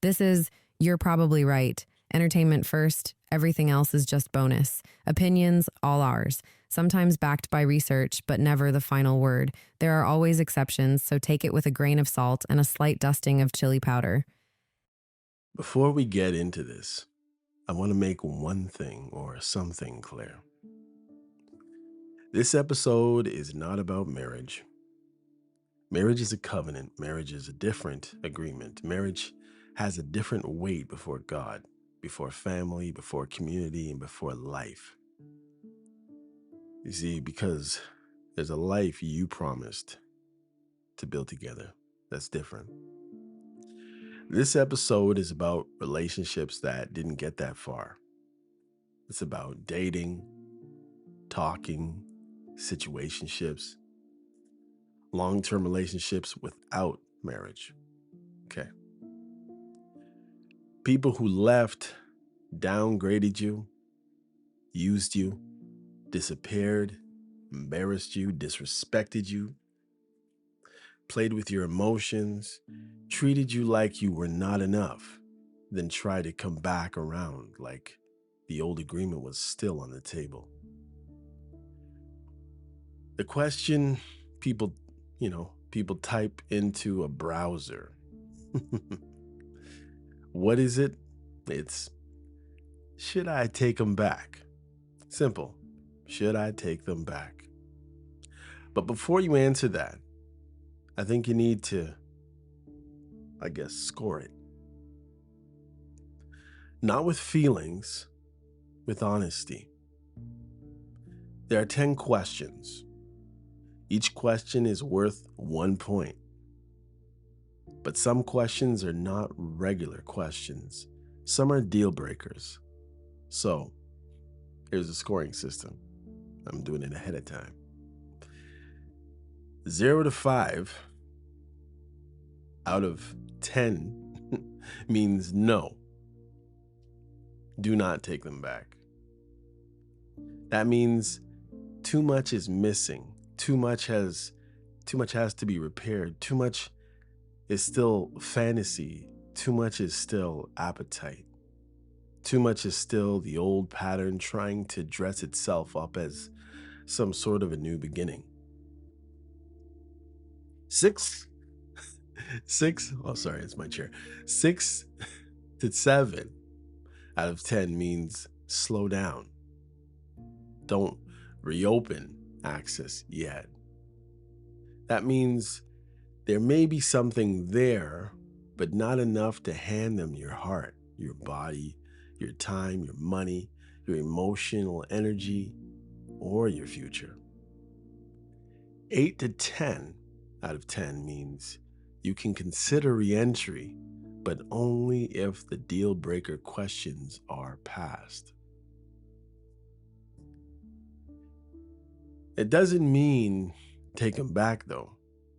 This is You're Probably Right. Entertainment first, everything else is just bonus. Opinions, all ours. Sometimes backed by research, but never the final word. There are always exceptions, so take it with a grain of salt and a slight dusting of chili powder. Before we get into this, I want to make one thing or something clear. This episode is not about marriage. Marriage is a covenant. Marriage is a different agreement. Marriage has a different weight before God, before family, before community, and before life. You see, because there's a life you promised to build together that's different. This episode is about relationships that didn't get that far. It's about dating, talking, situationships, long-term relationships without marriage. Okay. People who left, downgraded you, used you, disappeared, embarrassed you, disrespected you, played with your emotions, treated you like you were not enough, then tried to come back around like the old agreement was still on the table. The question people type into a browser. What is it? It's, should I take them back? Simple. Should I take them back? But before you answer that, I think you need to, score it. Not with feelings, with honesty. There are 10 questions. Each question is worth 1 point. But some questions are not regular questions. Some are deal breakers. So, here's a scoring system. I'm doing it ahead of time. 0 to 5 out of 10 means no. Do not take them back. That means too much is missing. Too much has to be repaired. Too much is still fantasy. Too much is still appetite. Too much is still the old pattern trying to dress itself up as some sort of a new beginning. Six, it's my chair. 6 to 7 out of 10 means slow down. Don't reopen access yet. That means there may be something there, but not enough to hand them your heart, your body, your time, your money, your emotional energy, or your future. 8 to 10 out of 10 means you can consider re-entry, but only if the deal breaker questions are passed. It doesn't mean take them back, though.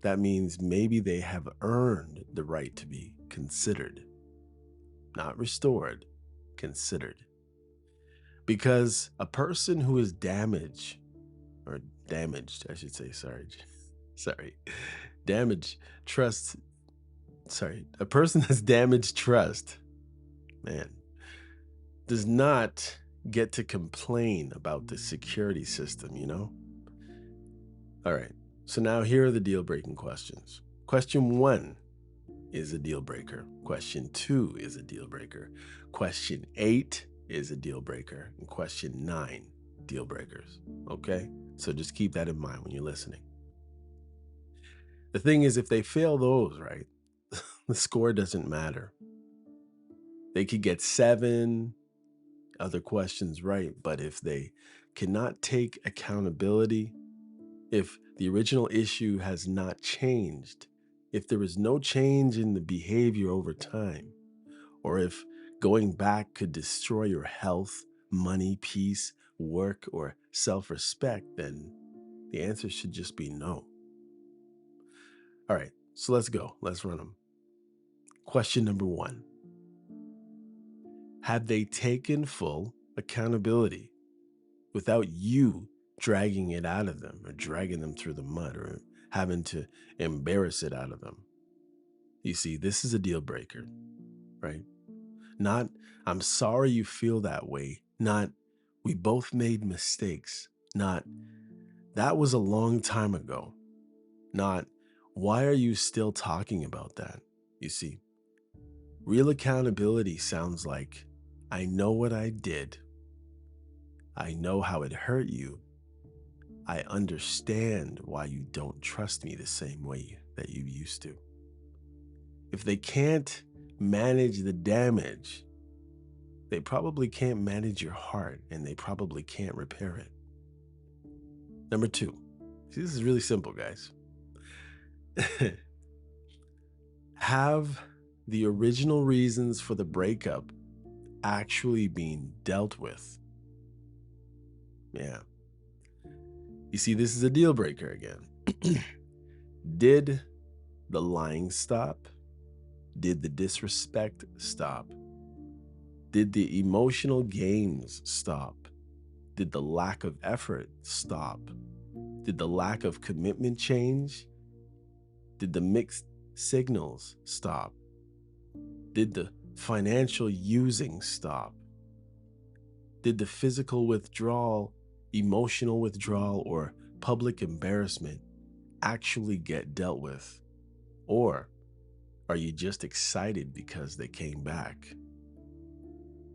That means maybe they have earned the right to be considered. Not restored, considered. Because a person who is damaged, I should say, damaged trust, a person that's damaged trust, does not get to complain about the security system, All right. So now here are the deal breaking questions. Question 1 is a deal breaker. Question 2 is a deal breaker. Question 8 is a deal breaker. And question 9, deal breakers. Okay? So just keep that in mind when you're listening. The thing is, if they fail those, right, the score doesn't matter. They could get 7 other questions right, but if they cannot take accountability, if the original issue has not changed, if there is no change in the behavior over time, or if going back could destroy your health, money, peace, work, or self-respect, then the answer should just be no. All right, so let's go. Let's run them. Question number 1. Have they taken full accountability without you dragging it out of them or dragging them through the mud or having to embarrass it out of them? You see, this is a deal breaker. right? Not, I'm sorry you feel that way. Not, we both made mistakes. Not, that was a long time ago. Not, why are you still talking about that? You see, real accountability sounds like, I know what I did. I know how it hurt you. I understand why you don't trust me the same way that you used to. If they can't manage the damage, they probably can't manage your heart and they probably can't repair it. Number two, see, this is really simple, guys. Have the original reasons for the breakup actually being dealt with? Yeah. You see, this is a deal breaker again. Did the lying stop? Did the disrespect stop? Did the emotional games stop? Did the lack of effort stop? Did the lack of commitment change? Did the mixed signals stop? Did the financial using stop? Did the physical withdrawal, emotional withdrawal, or public embarrassment actually get dealt with? Or are you just excited because they came back?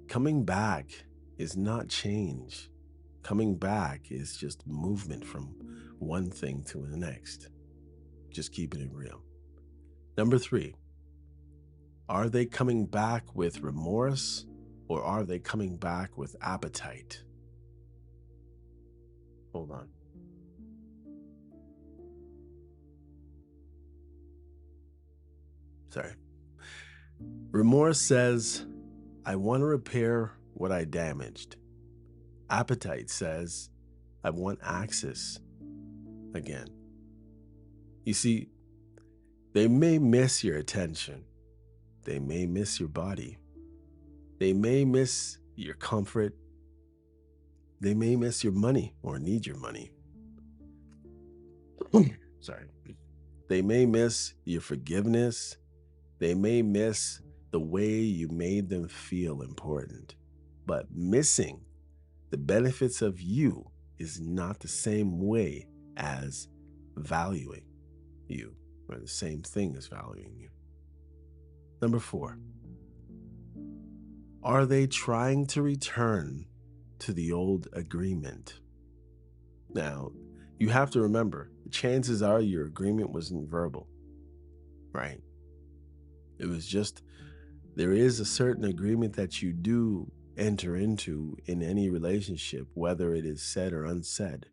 Coming back is not change. Coming back is just movement from one thing to the next. Just keeping it real. Number three, are they coming back with remorse or are they coming back with appetite? Hold on. Sorry. Remorse says, I want to repair what I damaged. Appetite says, I want access again. You see, they may miss your attention. They may miss your body. They may miss your comfort. They may miss your money or need your money. Sorry. They may miss your forgiveness. They may miss the way you made them feel important. But missing the benefits of you is not the same way as valuing you, or the same thing as valuing you. Number four, are they trying to return to the old agreement? Now, you have to remember, the chances are your agreement wasn't verbal, right? It was just, there is a certain agreement that you do enter into in any relationship, whether it is said or unsaid,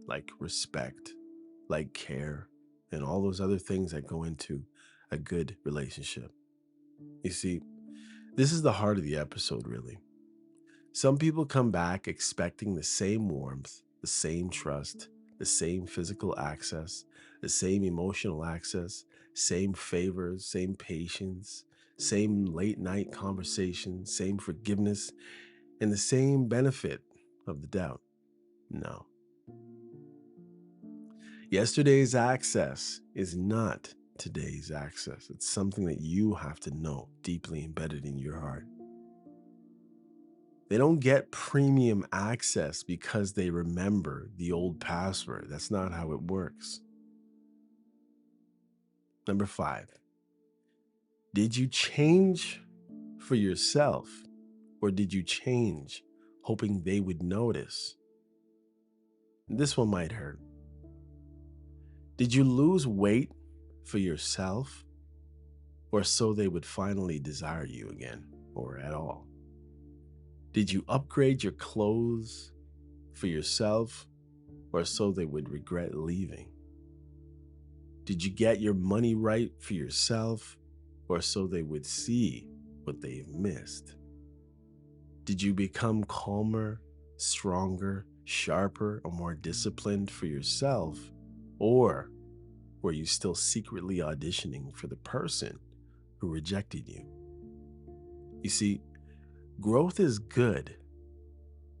like respect, like care, and all those other things that go into a good relationship. You see, this is the heart of the episode, really. Some people come back expecting the same warmth, the same trust, the same physical access, the same emotional access, same favors, same patience, same late night conversation, same forgiveness, and the same benefit of the doubt. No. Yesterday's access is not today's access. It's something that you have to know deeply embedded in your heart. They don't get premium access because they remember the old password. That's not how it works. Number five, did you change for yourself or did you change hoping they would notice? This one might hurt. Did you lose weight for yourself or so they would finally desire you again or at all? Did you upgrade your clothes for yourself or so they would regret leaving? Did you get your money right for yourself or so they would see what they've missed? Did you become calmer, stronger, sharper, or more disciplined for yourself? Or were you still secretly auditioning for the person who rejected you? You see, growth is good,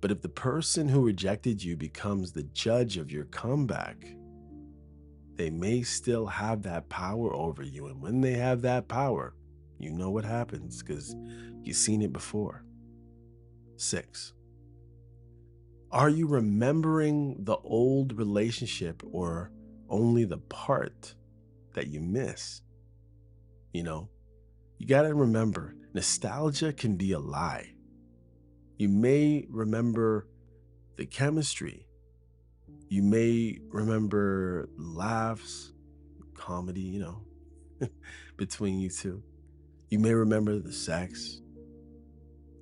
but if the person who rejected you becomes the judge of your comeback, they may still have that power over you. And when they have that power, you know what happens because you've seen it before. 6, are you remembering the old relationship or only the part that you miss? You know, you got to remember nostalgia can be a lie. You may remember the chemistry, you may remember laughs, comedy, between you two. You may remember the sex.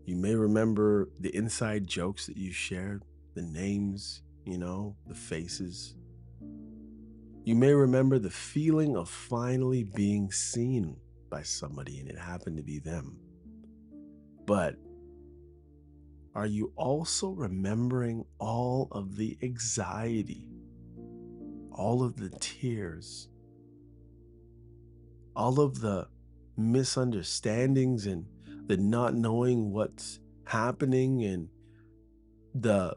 You may remember the inside jokes that you shared, the names, the faces. You may remember the feeling of finally being seen by somebody and it happened to be them. But are you also remembering all of the anxiety, all of the tears, all of the misunderstandings and the not knowing what's happening and the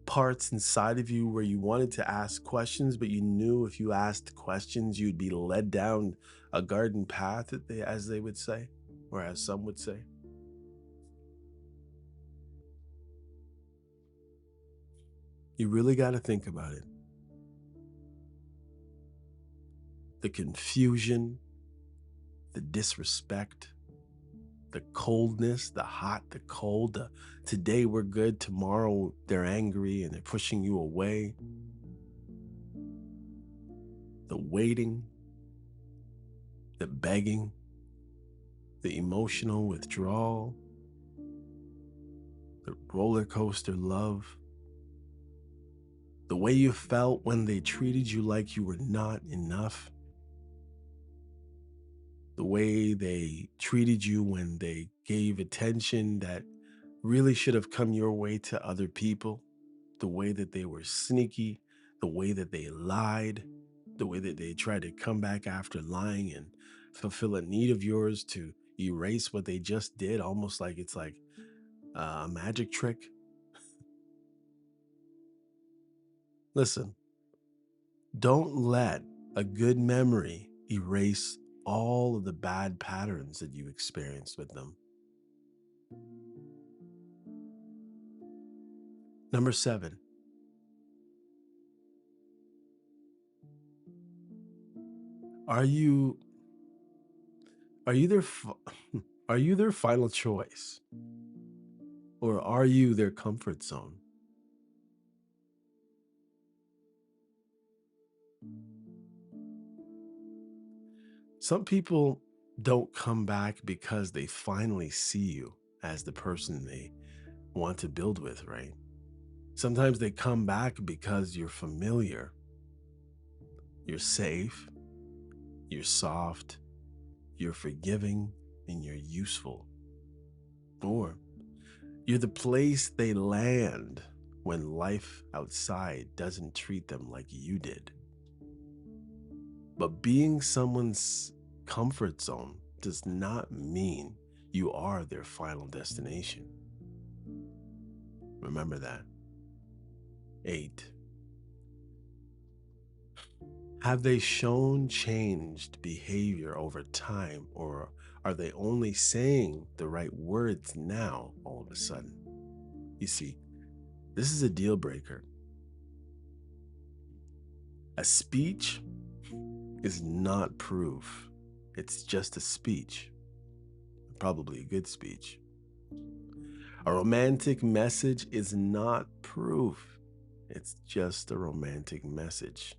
parts inside of you where you wanted to ask questions, but you knew if you asked questions, you'd be led down a garden path, as they would say, or as some would say? You really got to think about it. The confusion, the disrespect, the coldness, the hot, the cold, the today we're good, tomorrow they're angry and they're pushing you away, the waiting, the begging, the emotional withdrawal, the roller coaster love, the way you felt when they treated you like you were not enough, the way they treated you when they gave attention that really should have come your way to other people, the way that they were sneaky, the way that they lied, the way that they tried to come back after lying and fulfill a need of yours to erase what they just did, almost like it's like a magic trick. Listen, don't let a good memory erase all of the bad patterns that you experienced with them. Number 7, are you are you their are you their final choice or are you their comfort zone? Some people don't come back because they finally see you as the person they want to build with, right? Sometimes they come back because you're familiar, you're safe, you're soft, you're forgiving, and you're useful. Or you're the place they land when life outside doesn't treat them like you did. But being someone's comfort zone does not mean you are their final destination. Remember that. 8, have they shown changed behavior over time, or are they only saying the right words now all of a sudden? You see, this is a deal breaker. A speech is not proof, it's just a speech, probably a good speech. A romantic message is not proof, it's just a romantic message.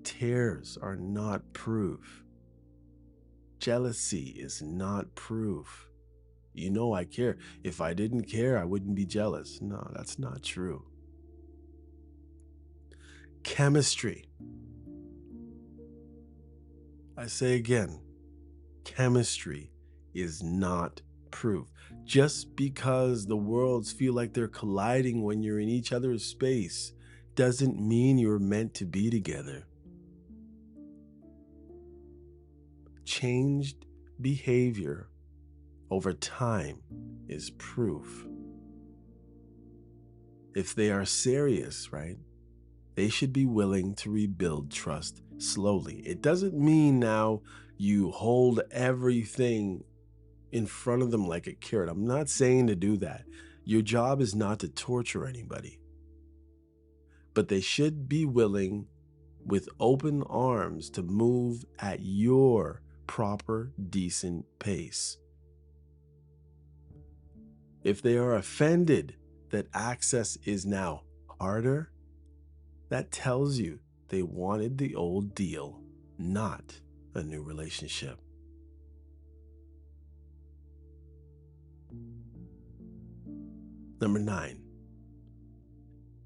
Tears are not proof. Jealousy is not proof. You know I care. If I didn't care, I wouldn't be jealous. No, that's not true. Chemistry. I say again, chemistry is not proof. Just because the worlds feel like they're colliding when you're in each other's space doesn't mean you're meant to be together. Changed behavior over time is proof. If they are serious, right? they should be willing to rebuild trust slowly. It doesn't mean now you hold everything in front of them like a carrot. I'm not saying to do that. Your job is not to torture anybody, but they should be willing with open arms to move at your proper, decent pace. If they are offended that access is now harder, that tells you they wanted the old deal, not a new relationship. Number 9,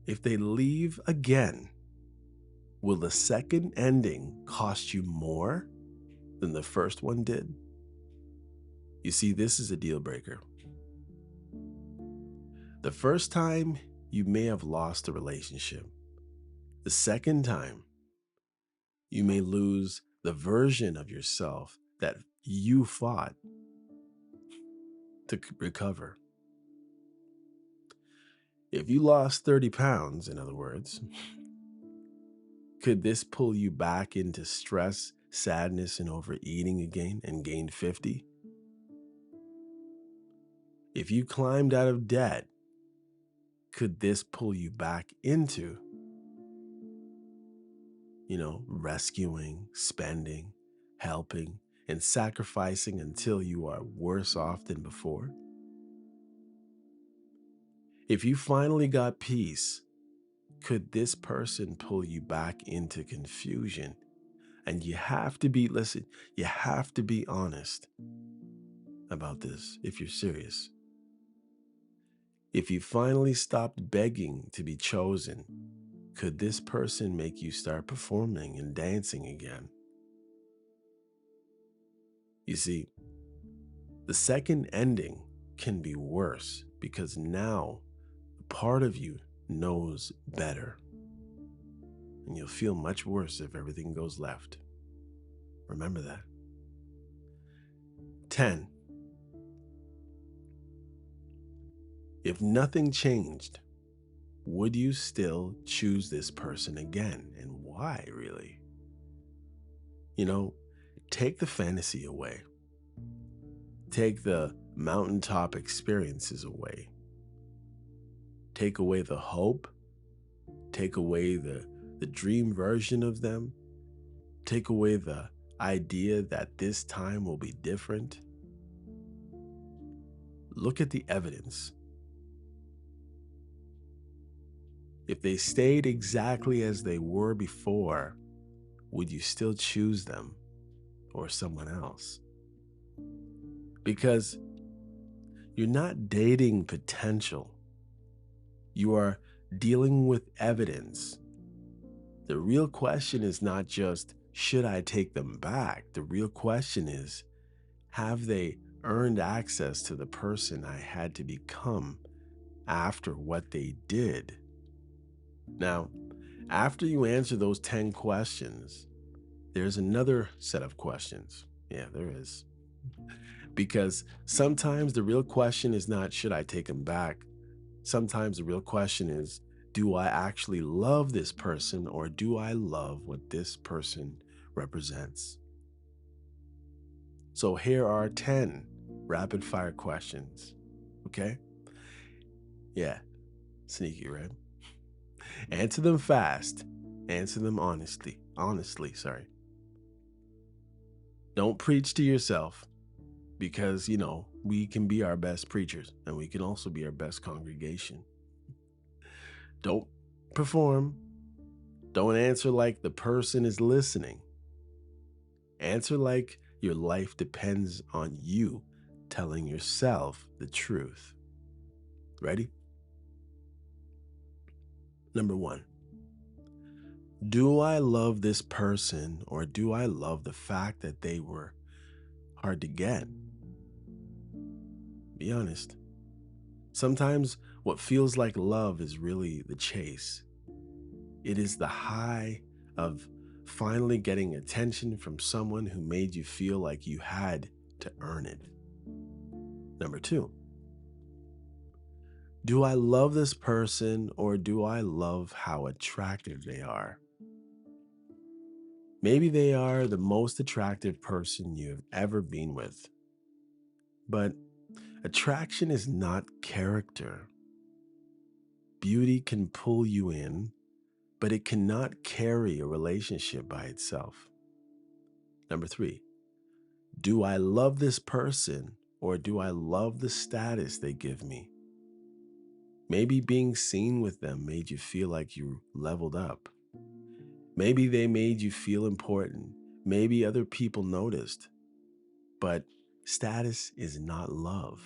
if they leave again, will the second ending cost you more than the first one did? You see, this is a deal breaker. The first time, you may have lost the relationship. The second time, you may lose the version of yourself that you fought to recover. If you lost 30 pounds, in other words, could this pull you back into stress, sadness, and overeating again and gained 50? If you climbed out of debt, could this pull you back into, rescuing, spending, helping, and sacrificing until you are worse off than before? If you finally got peace, could this person pull you back into confusion? And you have to be honest about this if you're serious. If you finally stopped begging to be chosen, could this person make you start performing and dancing again? You see, the second ending can be worse because now a part of you knows better. And you'll feel much worse if everything goes left. Remember that. 10. If nothing changed, would you still choose this person again? And why, really? Take the fantasy away. Take the mountaintop experiences away. Take away the hope. Take away the dream version of them. Take away the idea that this time will be different. Look at the evidence. If they stayed exactly as they were before, would you still choose them or someone else? Because you're not dating potential. You are dealing with evidence. The real question is not just, should I take them back? The real question is, have they earned access to the person I had to become after what they did? Now, after you answer those 10 questions, there's another set of questions. Yeah, there is. Because sometimes the real question is not, should I take them back? Sometimes the real question is, do I actually love this person, or do I love what this person represents? So here are 10 rapid fire questions. Okay? Yeah, sneaky, right? Answer them fast. Answer them honestly. Honestly. Don't preach to yourself, because, we can be our best preachers and we can also be our best congregation. Don't perform. Don't answer like the person is listening. Answer like your life depends on you telling yourself the truth. Ready? Number 1. Do I love this person, or do I love the fact that they were hard to get? Be honest. Sometimes what feels like love is really the chase. It is the high of finally getting attention from someone who made you feel like you had to earn it. Number 2. Do I love this person or do I love how attractive they are? Maybe they are the most attractive person you've ever been with, but attraction is not character. Beauty can pull you in, but it cannot carry a relationship by itself. Number three, do I love this person or do I love the status they give me? Maybe being seen with them made you feel like you leveled up. Maybe they made you feel important. Maybe other people noticed. But status is not love.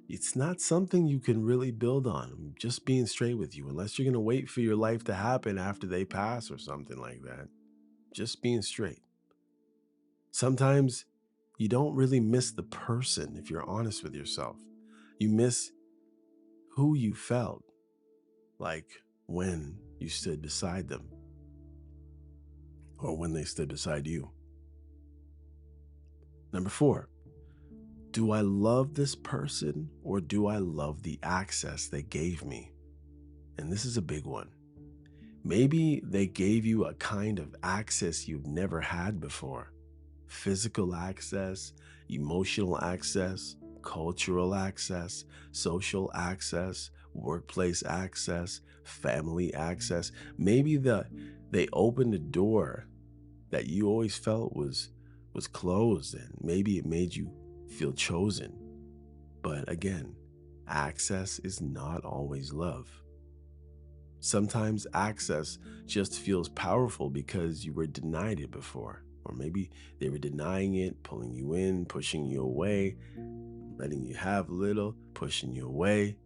It's not something you can really build on. I'm just being straight with you, unless you're going to wait for your life to happen after they pass or something like that. Just being straight. Sometimes you don't really miss the person if you're honest with yourself. You miss who you felt like when you stood beside them or when they stood beside you. Number four, do I love this person or do I love the access they gave me? And this is a big one. Maybe they gave you a kind of access you've never had before: physical access, emotional access, cultural access, social access, workplace access, family access. Maybe they opened a door that you always felt was closed, and maybe it made you feel chosen. But again, access is not always love. Sometimes access just feels powerful because you were denied it before. Or maybe they were denying it, pulling you in, pushing you away, letting you have little, pushing you away.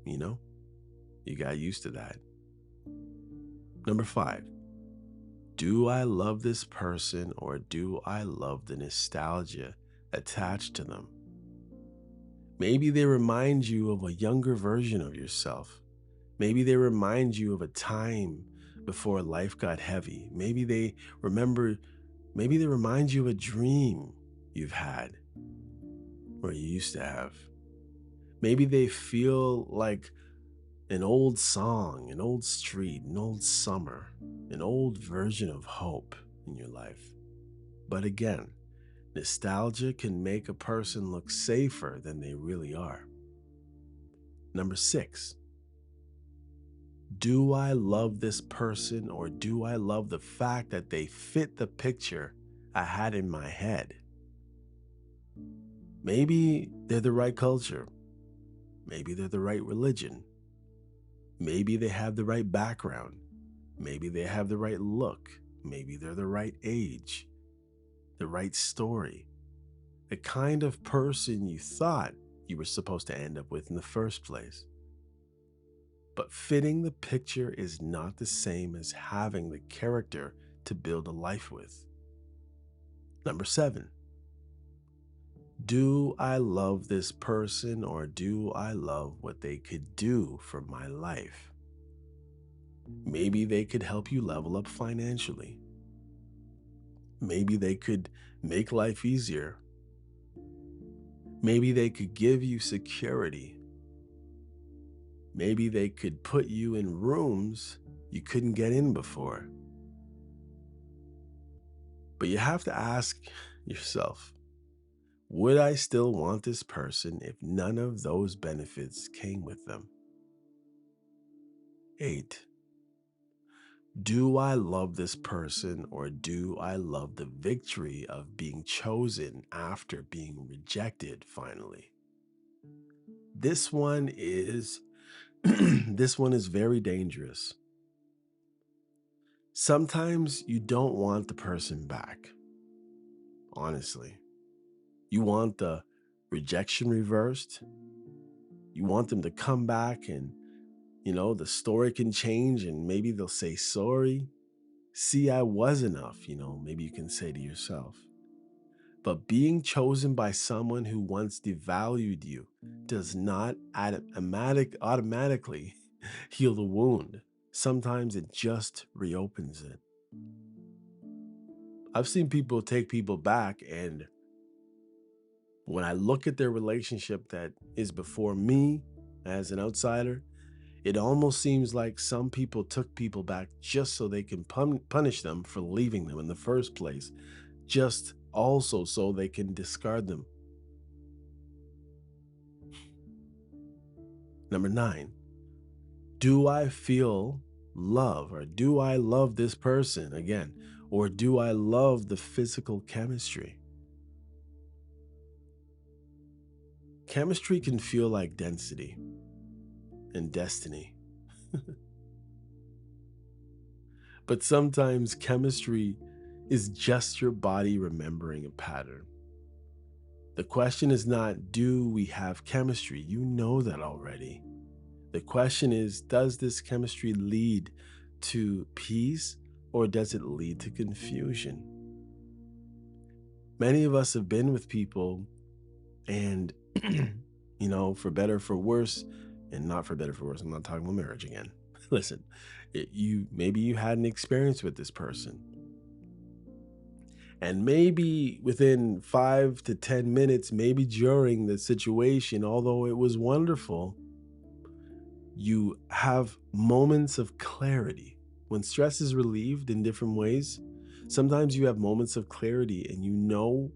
You know, you got used to that. Number five, do I love this person or do I love the nostalgia attached to them? Maybe they remind you of a younger version of yourself. Maybe they remind you of a time before life got heavy. Remember, maybe they remind you of a dream you've had or you used to have. Maybe they feel like an old song, an old street, an old summer, an old version of hope in your life. But again, nostalgia can make a person look safer than they really are. Number six, do I love this person or do I love the fact that they fit the picture I had in my head? Maybe they're the right culture. Maybe they're the right religion. Maybe they have the right background. Maybe they have the right look. Maybe they're the right age, the right story, the kind of person you thought you were supposed to end up with in the first place. But fitting the picture is not the same as having the character to build a life with. Number seven, do I love this person or do I love what they could do for my life? Maybe they could help you level up financially. Maybe they could make life easier. Maybe they could give you security. Maybe they could put you in rooms you couldn't get in before. But you have to ask yourself, would I still want this person if none of those benefits came with them? 8. Do I love this person or do I love the victory of being chosen after being rejected finally? This one is this one is very dangerous. Sometimes you don't want the person back, honestly. You want the rejection reversed. You want them to come back and, the story can change and maybe they'll say sorry. See, I was enough, maybe you can say to yourself. But being chosen by someone who once devalued you does not automatically heal the wound. Sometimes it just reopens it. I've seen people take people back and When I look at their relationship that is before me as an outsider, it almost seems like some people took people back just so they can punish them for leaving them in the first place, just also so they can discard them. Number 9, do I feel love, or do I love this person again, or do I love the physical chemistry? Chemistry can feel like density and destiny, but sometimes chemistry is just your body remembering a pattern. The question is not, do we have chemistry? You know that already. The question is, does this chemistry lead to peace, or does it lead to confusion? Many of us have been with people and, for better, for worse, and not for better, for worse. I'm not talking about marriage again. Listen, maybe you had an experience with this person, and maybe within 5 to 10 minutes, maybe during the situation, although it was wonderful, you have moments of clarity. When stress is relieved in different ways, sometimes you have moments of clarity and you know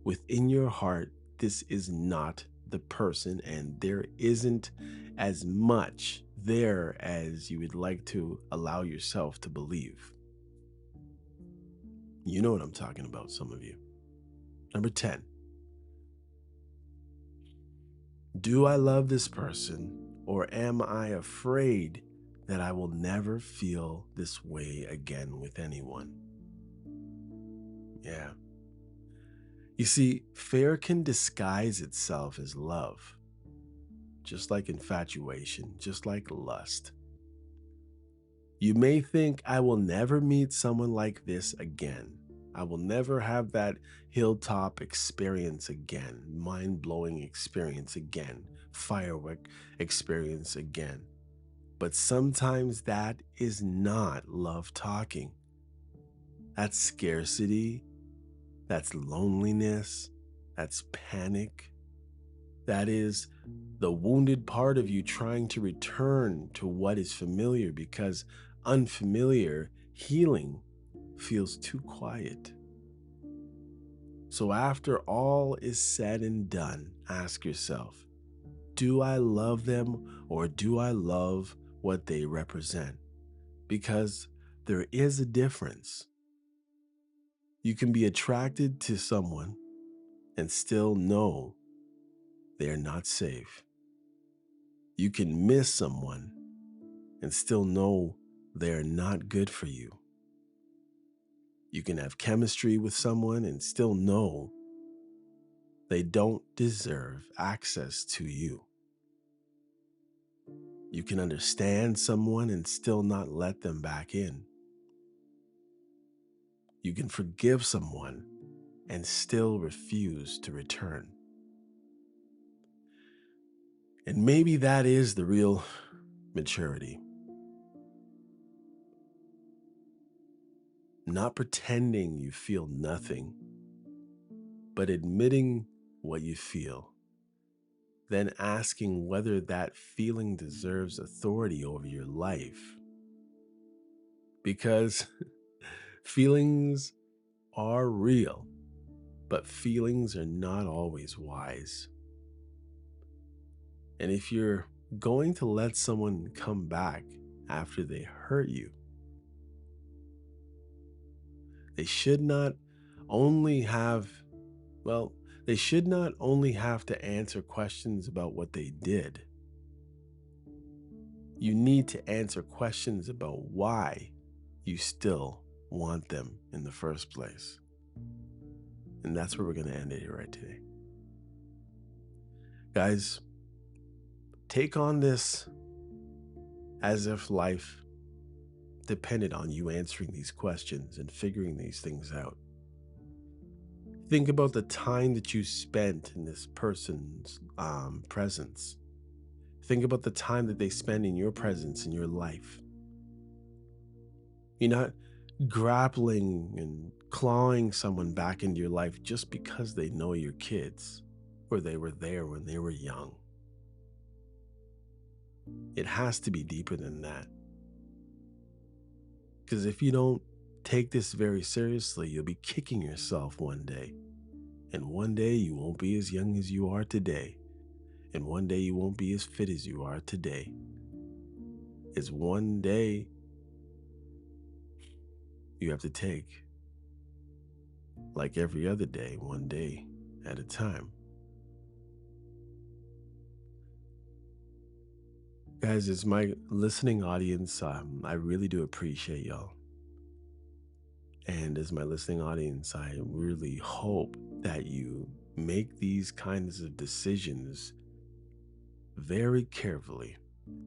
within your heart this is not the person, and there isn't as much there as you would like to allow yourself to believe. You know what I'm talking about, some of you. Number 10, do I love this person, or am I afraid that I will never feel this way again with anyone? Yeah. You see, fear can disguise itself as love, just like infatuation, just like lust. You may think, I will never meet someone like this again. I will never have that hilltop experience again, mind blowing experience again, firework experience again. But sometimes that is not love talking. That's scarcity, that's loneliness, that's panic. That is the wounded part of you trying to return to what is familiar, because unfamiliar healing feels too quiet. So, after all is said and done, ask yourself, do I love them, or do I love what they represent? Because there is a difference. You can be attracted to someone and still know they're not safe. You can miss someone and still know they're not good for you. You can have chemistry with someone and still know they don't deserve access to you. You can understand someone and still not let them back in. You can forgive someone and still refuse to return. And maybe that is the real maturity. Not pretending you feel nothing, but admitting what you feel, then asking whether that feeling deserves authority over your life. Because feelings are real, but feelings are not always wise. And if you're going to let someone come back after they hurt you, they should not only have, well, they should not only have to answer questions about what they did. You need to answer questions about why you still want them in the first place. And that's where we're going to end it here right today. Guys, take on this as if life depended on you answering these questions and figuring these things out. Think about the time that you spent in this person's presence. Think about the time that they spend in your presence in your life. You're not grappling and clawing someone back into your life just because they know your kids, or they were there when they were young. It has to be deeper than that. Because if you don't take this very seriously, you'll be kicking yourself one day. And one day you won't be as young as you are today. And one day you won't be as fit as you are today. It's one day you have to take, like every other day, one day at a time. Guys, as my listening audience, I really do appreciate y'all. And as my listening audience, I really hope that you make these kinds of decisions very carefully.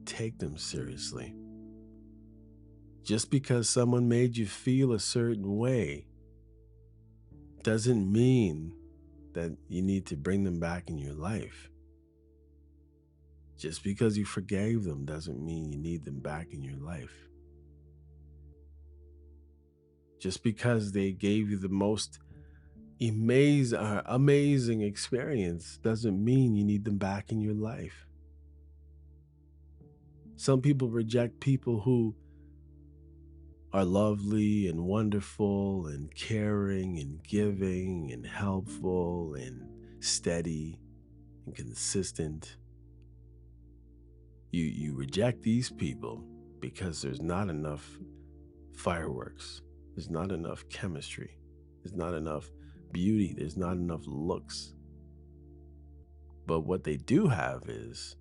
Take them seriously. Just because someone made you feel a certain way doesn't mean that you need to bring them back in your life. Just because you forgave them doesn't mean you need them back in your life. Just because they gave you the most amazing experience doesn't mean you need them back in your life. Some people reject people who are lovely and wonderful and caring and giving and helpful and steady and consistent. You reject these people because there's not enough fireworks. There's not enough chemistry. There's not enough beauty. There's not enough looks. But what they do have is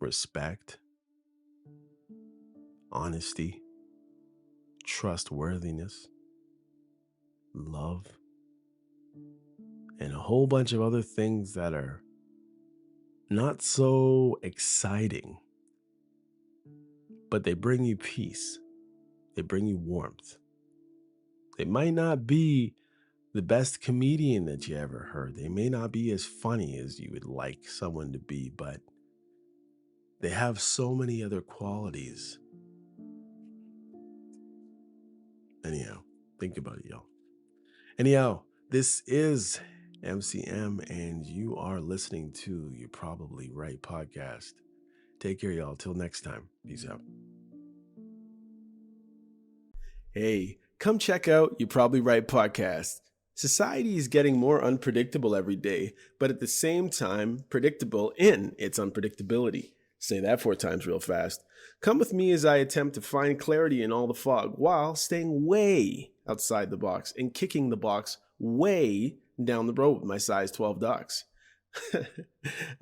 respect, honesty, trustworthiness, love, and a whole bunch of other things that are not so exciting, but they bring you peace. They bring you warmth. They might not be the best comedian that you ever heard. They may not be as funny as you would like someone to be, but they have so many other qualities. Anyhow, think about it, y'all. Anyhow, this is MCM, and you are listening to You're Probably Right podcast. Take care, y'all. Till next time. Peace out. Hey, come check out You're Probably Right podcast. Society is getting more unpredictable every day, but at the same time, predictable in its unpredictability. Say that 4 times real fast. Come with me as I attempt to find clarity in all the fog while staying way outside the box and kicking the box way down the road with my size 12 ducks.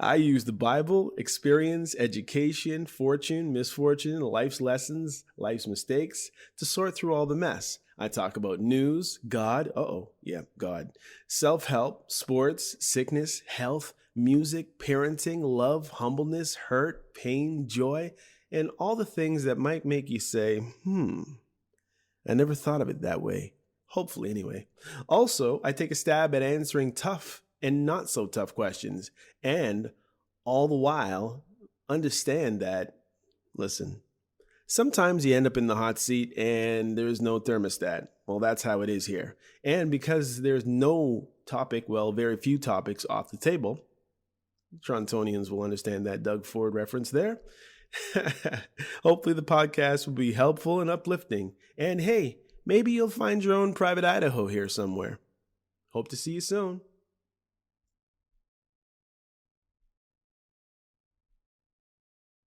I use the Bible, experience, education, fortune, misfortune, life's lessons, life's mistakes to sort through all the mess. I talk about news, God, God, self-help, sports, sickness, health, music, parenting, love, humbleness, hurt, pain, joy, and all the things that might make you say, I never thought of it that way. Hopefully, anyway. Also, I take a stab at answering tough and not so tough questions, and all the while understand that, listen, sometimes you end up in the hot seat and there's no thermostat. Well, that's how it is here. And because there's no topic, very few topics off the table, Torontonians will understand that Doug Ford reference there. Hopefully the podcast will be helpful and uplifting. And hey, maybe you'll find your own private Idaho here somewhere. Hope to see you soon.